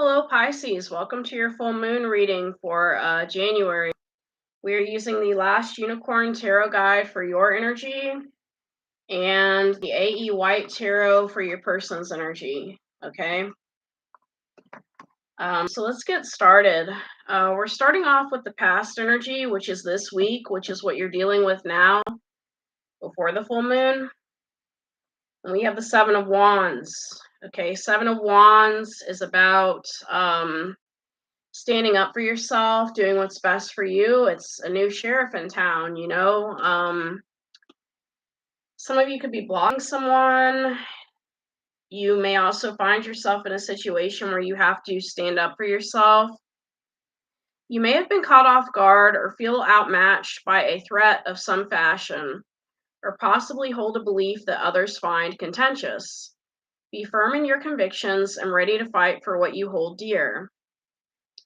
Hello, Pisces. Welcome to your full moon reading for January. We are using the last Unicorn Tarot Guide for your energy and the AE White Tarot for your person's energy. Okay. So let's get started. We're starting off with the past energy, which is this week, which is what you're dealing with now before the full moon. And we have the Seven of Wands. Okay. Seven of Wands is about standing up for yourself, doing what's best for you. It's a new sheriff in town, you know. Some of you could be blocking someone. You may also find yourself in a situation where you have to stand up for yourself. You may have been caught off guard or feel outmatched by a threat of some fashion, or possibly hold a belief that others find contentious. Be firm in your convictions and ready to fight for what you hold dear.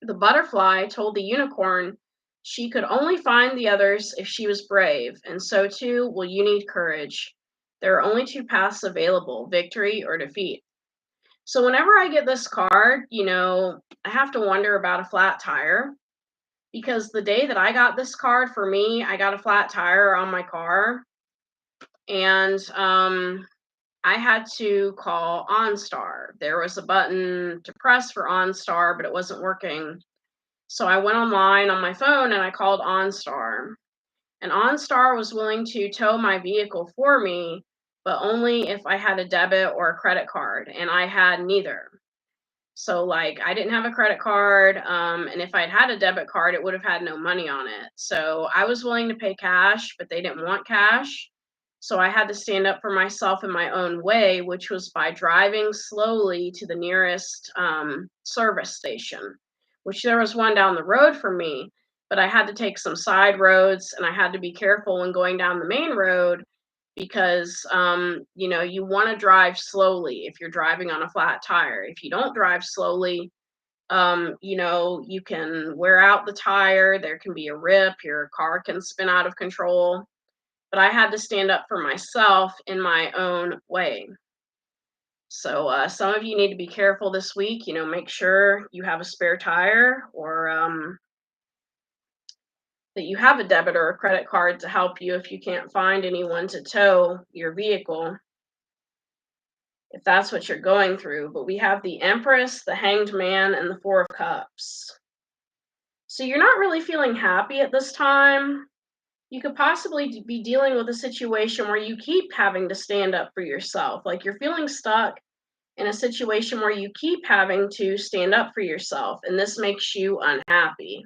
The butterfly told the unicorn she could only find the others if she was brave, and so too will you need courage. There are only two paths available, victory or defeat. So whenever I get this card, I have to wonder about a flat tire, because the day that I got this card, for me, I got a flat tire on my car, and I had to call OnStar. There was a button to press for OnStar, but it wasn't working. So I went online on my phone and I called OnStar. And OnStar was willing to tow my vehicle for me, but only if I had a debit or a credit card. And I had neither. So, I didn't have a credit card. And if I'd had a debit card, it would have had no money on it. So I was willing to pay cash, but they didn't want cash. So I had to stand up for myself in my own way, which was by driving slowly to the nearest service station, which there was one down the road from me, but I had to take some side roads and I had to be careful when going down the main road because, you want to drive slowly if you're driving on a flat tire. If you don't drive slowly, you can wear out the tire, there can be a rip, your car can spin out of control. But I had to stand up for myself in my own way. So some of you need to be careful this week. Make sure you have a spare tire, or that you have a debit or a credit card to help you if you can't find anyone to tow your vehicle, if that's what you're going through. But we have the Empress, the Hanged Man, and the Four of Cups. So you're not really feeling happy at this time. You could possibly be dealing with a situation where you keep having to stand up for yourself. Like you're feeling stuck in a situation where you keep having to stand up for yourself, and this makes you unhappy.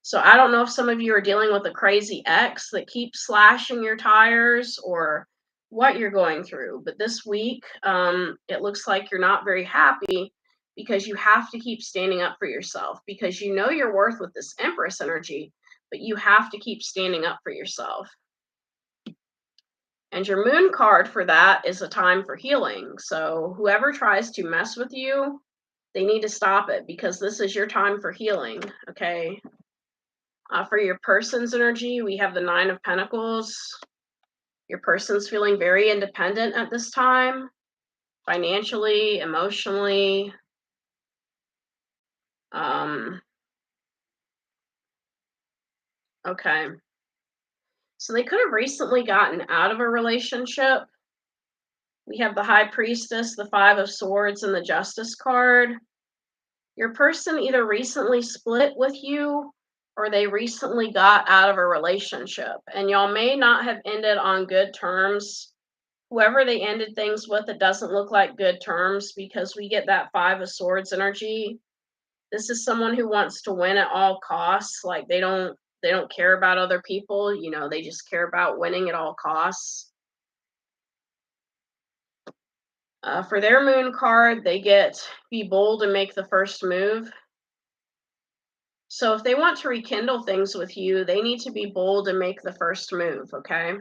So I don't know if some of you are dealing with a crazy ex that keeps slashing your tires, or what you're going through. But this week, it looks like you're not very happy because you have to keep standing up for yourself, because you know your worth with this Empress energy, but you have to keep standing up for yourself. And your moon card for that is a time for healing. So whoever tries to mess with you, they need to stop it, because this is your time for healing. Okay. For your person's energy, we have the Nine of Pentacles. Your person's feeling very independent at this time, financially, emotionally. Okay. So they could have recently gotten out of a relationship. We have the High Priestess, the Five of Swords, and the Justice card. Your person either recently split with you or they recently got out of a relationship, and y'all may not have ended on good terms. Whoever they ended things with, it doesn't look like good terms, because we get that Five of Swords energy. This is someone who wants to win at all costs. Like they don't care about other people, they just care about winning at all costs. For their moon card, they get be bold and make the first move. So if they want to rekindle things with you, they need to be bold and make the first move, okay?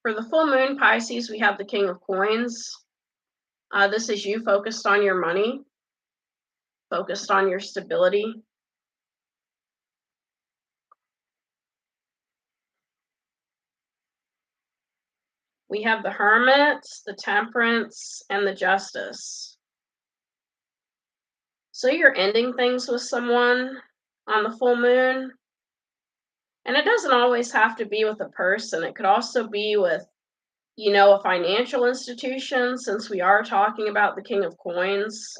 For the full moon, Pisces, we have the King of Coins. This is you focused on your money, focused on your stability. We have the Hermit, the Temperance, and the Justice. So you're ending things with someone on the full moon, and it doesn't always have to be with a person. It could also be with, a financial institution, since we are talking about the King of Coins.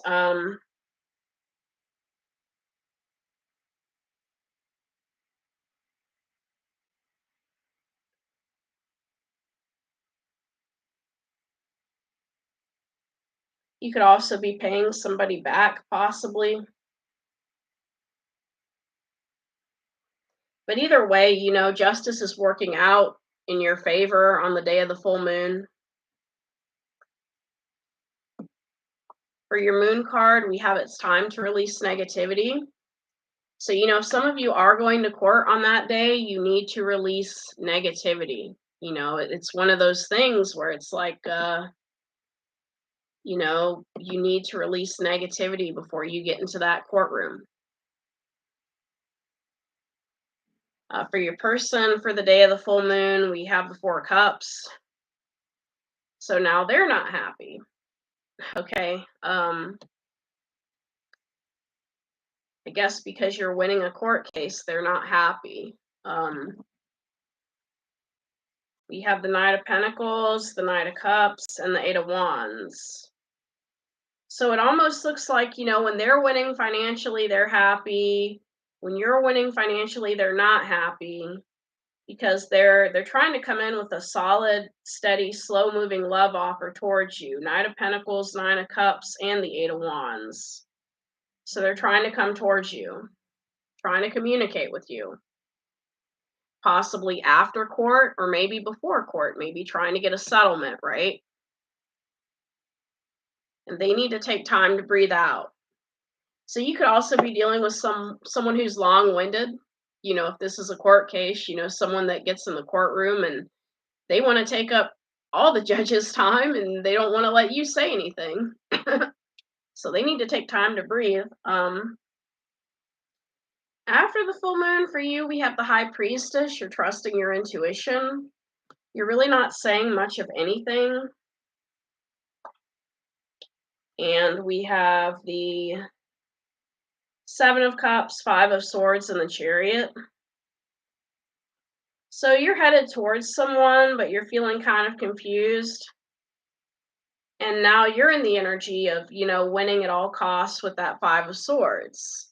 You could also be paying somebody back, possibly. But either way, justice is working out in your favor on the day of the full moon. For your moon card, we have it's time to release negativity. So, if some of you are going to court on that day, you need to release negativity. It's one of those things where it's like, you need to release negativity before you get into that courtroom. For your person, for the day of the full moon, we have the Four of Cups. So now they're not happy. Okay. I guess because you're winning a court case, they're not happy. We have the Knight of Pentacles, the Knight of Cups, and the Eight of Wands. So it almost looks like, when they're winning financially, they're happy. When you're winning financially, they're not happy because they're trying to come in with a solid, steady, slow-moving love offer towards you. Knight of Pentacles, Nine of Cups, and the Eight of Wands. So they're trying to come towards you, trying to communicate with you. Possibly after court or maybe before court, maybe trying to get a settlement, right? And they need to take time to breathe out. So you could also be dealing with someone who's long-winded. If this is a court case, someone that gets in the courtroom and they want to take up all the judge's time and they don't want to let you say anything. So they need to take time to breathe. After the full moon for you, we have the High Priestess. You're trusting your intuition. You're really not saying much of anything. And we have the Seven of Cups, Five of Swords, and the Chariot. So you're headed towards someone, but you're feeling kind of confused. And now you're in the energy of, winning at all costs with that Five of Swords.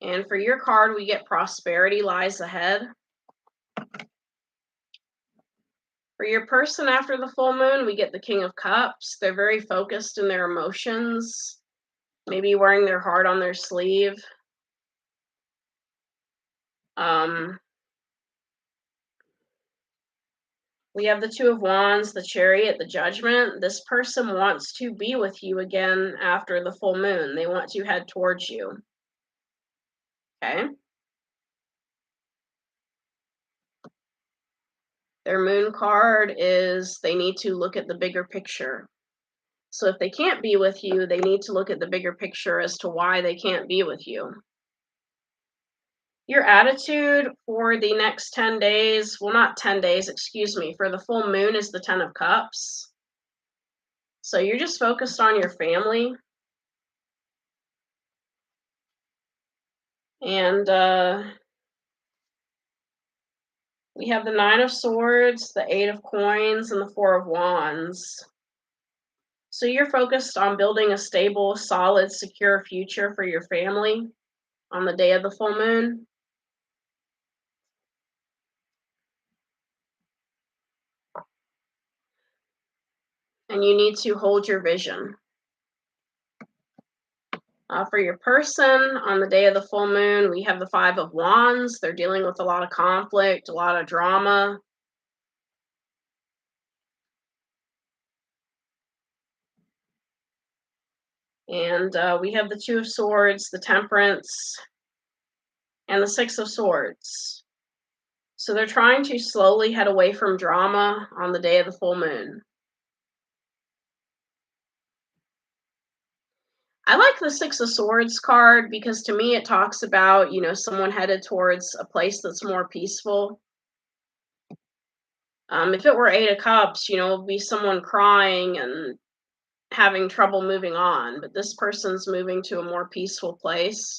And for your card, we get Prosperity Lies Ahead. For your person after the full moon, we get the King of Cups. They're very focused in their emotions, maybe wearing their heart on their sleeve. We have the Two of Wands, the Chariot, the Judgment. This person wants to be with you again after the full moon. They want to head towards you. Okay? Their moon card is they need to look at the bigger picture. So if they can't be with you, they need to look at the bigger picture as to why they can't be with you. Your attitude for the next 10 days, well, not 10 days, excuse me, for the full moon is the Ten of Cups. So you're just focused on your family. And we have the Nine of Swords, the Eight of Coins, and the Four of Wands. So you're focused on building a stable, solid, secure future for your family on the day of the full moon. And you need to hold your vision. For your person, on the day of the full moon, we have the Five of Wands. They're dealing with a lot of conflict, a lot of drama. And we have the Two of Swords, the Temperance, and the Six of Swords. So they're trying to slowly head away from drama on the day of the full moon. I like the Six of Swords card because to me it talks about, someone headed towards a place that's more peaceful. If it were Eight of Cups, it'd be someone crying and having trouble moving on, but this person's moving to a more peaceful place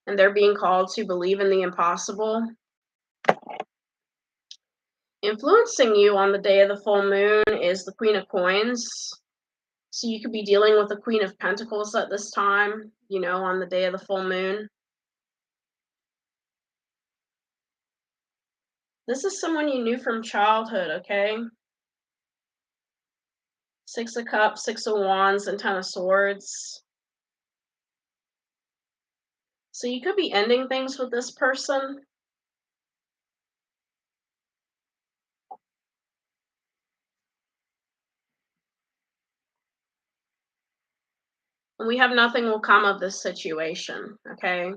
and they're being called to believe in the impossible. Influencing you on the day of the full moon is the Queen of Coins. So you could be dealing with the Queen of Pentacles at this time, on the day of the full moon. This is someone you knew from childhood, okay? Six of Cups, Six of Wands, and Ten of Swords. So you could be ending things with this person. And we have nothing will come of this situation, okay?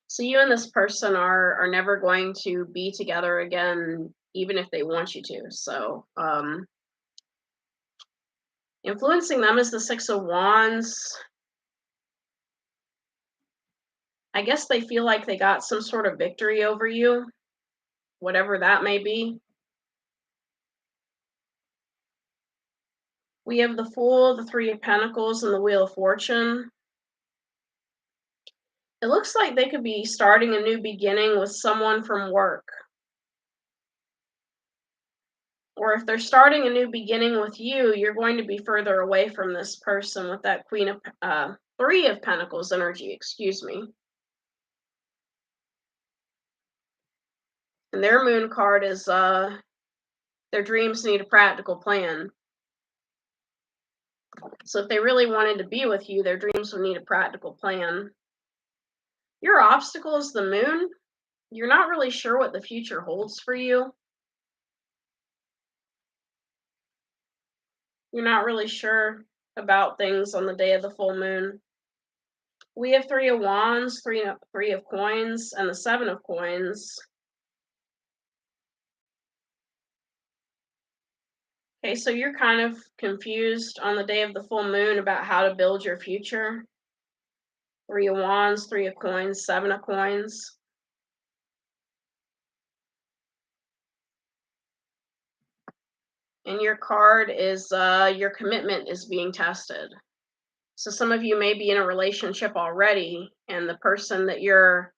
So you and this person are never going to be together again, even if they want you to. So influencing them is the Six of Wands. I guess they feel like they got some sort of victory over you, whatever that may be. We have the Fool, the Three of Pentacles, and the Wheel of Fortune. It looks like they could be starting a new beginning with someone from work. Or if they're starting a new beginning with you, you're going to be further away from this person with that Three of Pentacles energy, excuse me. And their moon card is their dreams need a practical plan. So if they really wanted to be with you, their dreams would need a practical plan. Your obstacle is the moon. You're not really sure what the future holds for you. You're not really sure about things on the day of the full moon. We have Three of Wands, three of Coins, and the Seven of Coins. Okay, so you're kind of confused on the day of the full moon about how to build your future. Three of Wands, Three of Coins, Seven of Coins. And your card is your commitment is being tested. So some of you may be in a relationship already, and the person that you're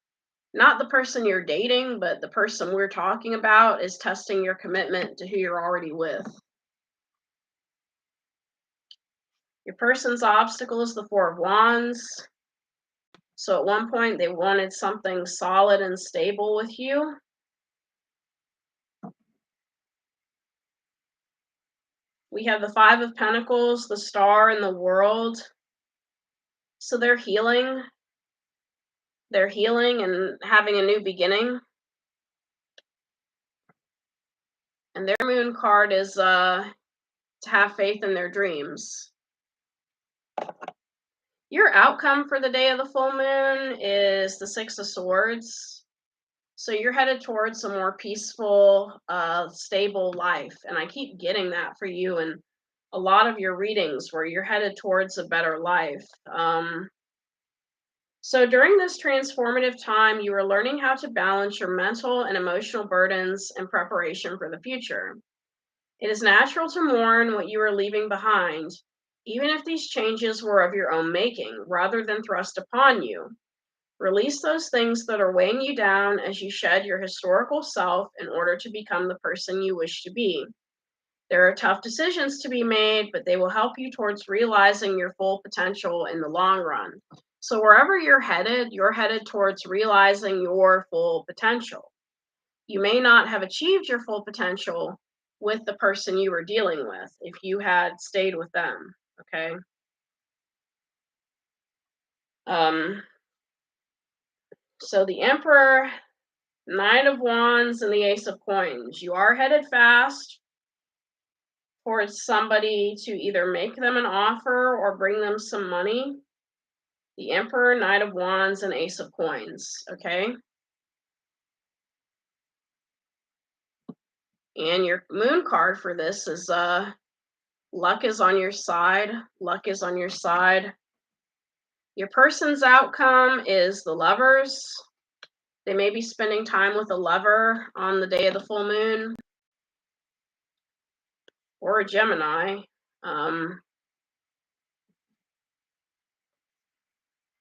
not the person you're dating, but the person we're talking about is testing your commitment to who you're already with. Your person's obstacle is the Four of Wands. So at one point they wanted something solid and stable with you. We have the Five of Pentacles, the Star, and the World. So they're healing. They're healing and having a new beginning. And their moon card is to have faith in their dreams. Your outcome for the day of the full moon is the Six of Swords. So you're headed towards a more peaceful, stable life. And I keep getting that for you in a lot of your readings where you're headed towards a better life. So during this transformative time, you are learning how to balance your mental and emotional burdens in preparation for the future. It is natural to mourn what you are leaving behind, even if these changes were of your own making, rather than thrust upon you. Release those things that are weighing you down as you shed your historical self in order to become the person you wish to be. There are tough decisions to be made, but they will help you towards realizing your full potential in the long run. So wherever you're headed towards realizing your full potential. You may not have achieved your full potential with the person you were dealing with if you had stayed with them, okay? So the Emperor, Knight of Wands, and the Ace of Coins. You are headed fast towards somebody to either make them an offer or bring them some money. The Emperor, Knight of Wands, and Ace of Coins, okay? And your moon card for this is luck is on your side. Luck is on your side. Your person's outcome is the Lovers. They may be spending time with a lover on the day of the full moon, or a Gemini. Um,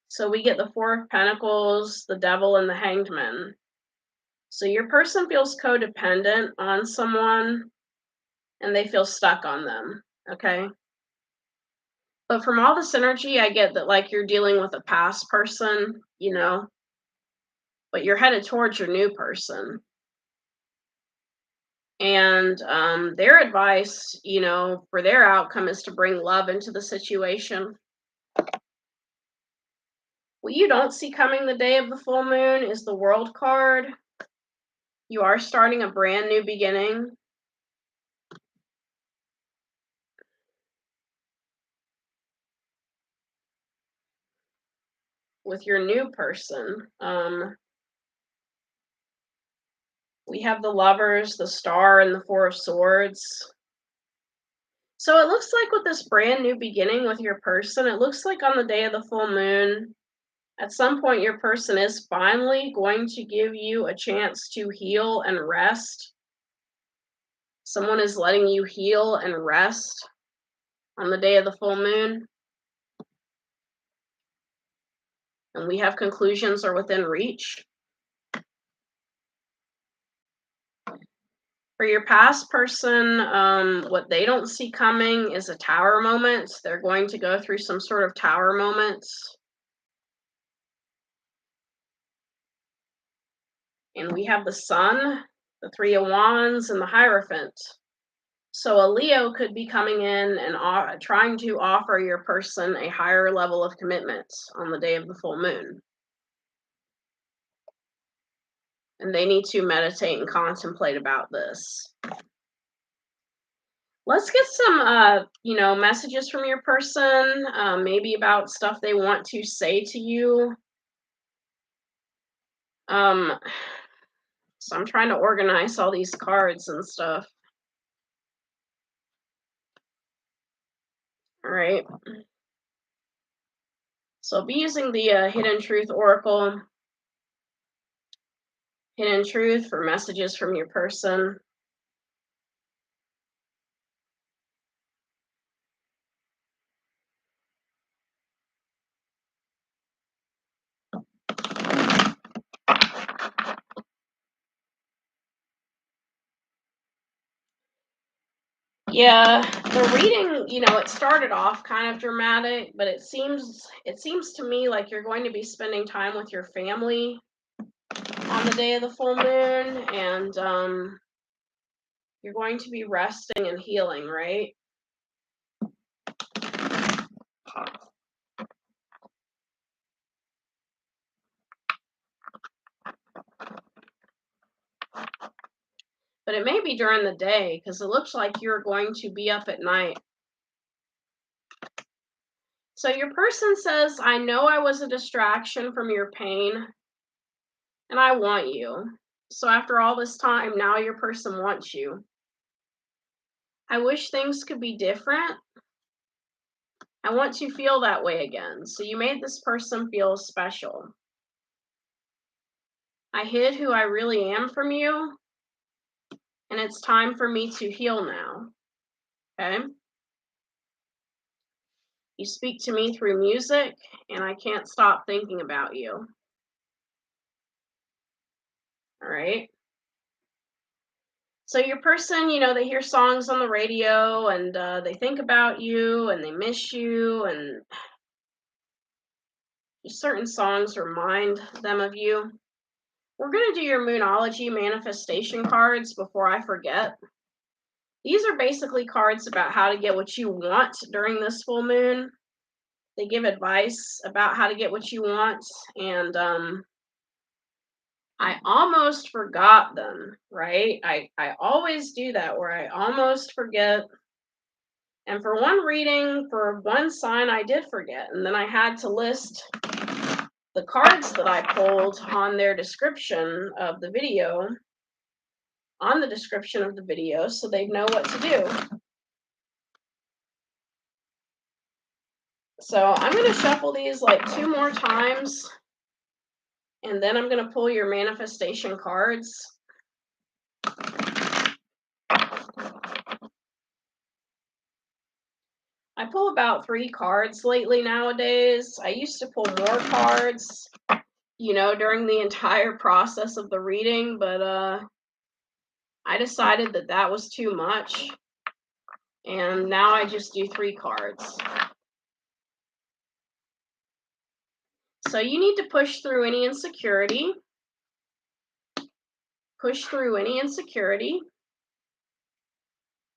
so we get the Four of Pentacles, the Devil, and the Hanged Man. So your person feels codependent on someone and they feel stuck on them, okay? But from all this energy, I get that like you're dealing with a past person, but you're headed towards your new person. And their advice, for their outcome is to bring love into the situation. What you don't see coming the day of the full moon is the World card. You are starting a brand new beginning. With your new person. We have the Lovers, the Star, and the Four of Swords. So it looks like with this brand new beginning with your person, it looks like on the day of the full moon, at some point your person is finally going to give you a chance to heal and rest. Someone is letting you heal and rest on the day of the full moon. And we have conclusions are within reach. For your past person, what they don't see coming is a tower moment. They're going to go through some sort of tower moment. And we have the Sun, the Three of Wands, and the Hierophant. So a Leo could be coming in and trying to offer your person a higher level of commitment on the day of the full moon. And they need to meditate and contemplate about this. Let's get some, messages from your person, maybe about stuff they want to say to you. So I'm trying to organize all these cards and stuff. All right. So I'll be using the Hidden Truth Oracle. Hidden Truth for messages from your person. Yeah, the reading, it started off kind of dramatic, but it seems to me like you're going to be spending time with your family on the day of the full moon, and you're going to be resting and healing, right? But it may be during the day because it looks like you're going to be up at night. So your person says, I know I was a distraction from your pain, and I want you. So after all this time, now your person wants you. I wish things could be different. I want to feel that way again. So you made this person feel special. I hid who I really am from you, and it's time for me to heal now. Okay? You speak to me through music, and I can't stop thinking about you. All right? So your person, they hear songs on the radio, and they think about you, and they miss you, and certain songs remind them of you. We're going to do your Moonology manifestation cards before I forget. These are basically cards about how to get what you want during this full moon. They give advice about how to get what you want, and I almost forgot them, right? I always do that where I almost forget. And for one reading, for one sign, I did forget. And then I had to list the cards that I pulled on their description of the video, so they know what to do. So I'm going to shuffle these like 2 more times, and then I'm going to pull your manifestation cards. I pull about 3 cards lately nowadays. I used to pull more cards, during the entire process of the reading, but I decided that that was too much, and now I just do 3 cards. So you need to push through any insecurity. Push through any insecurity.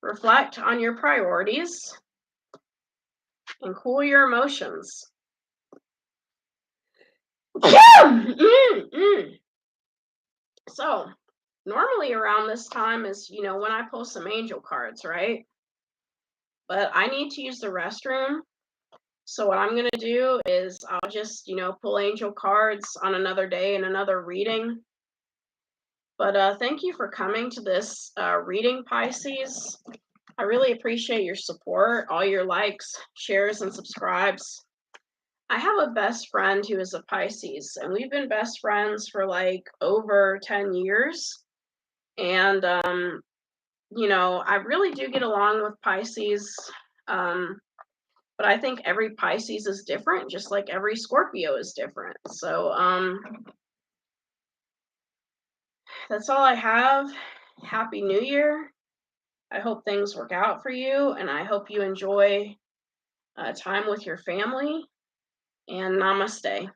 Reflect on your priorities and cool your emotions. So, normally around this time is, when I pull some angel cards, right? But I need to use the restroom. So what I'm going to do is I'll just, pull angel cards on another day in another reading. But thank you for coming to this reading, Pisces. I really appreciate your support, all your likes, shares, and subscribes. I have a best friend who is a Pisces, and we've been best friends for like over 10 years. And, I really do get along with Pisces. But I think every Pisces is different, just like every Scorpio is different. So that's all I have. Happy New Year. I hope things work out for you, and I hope you enjoy time with your family. And namaste.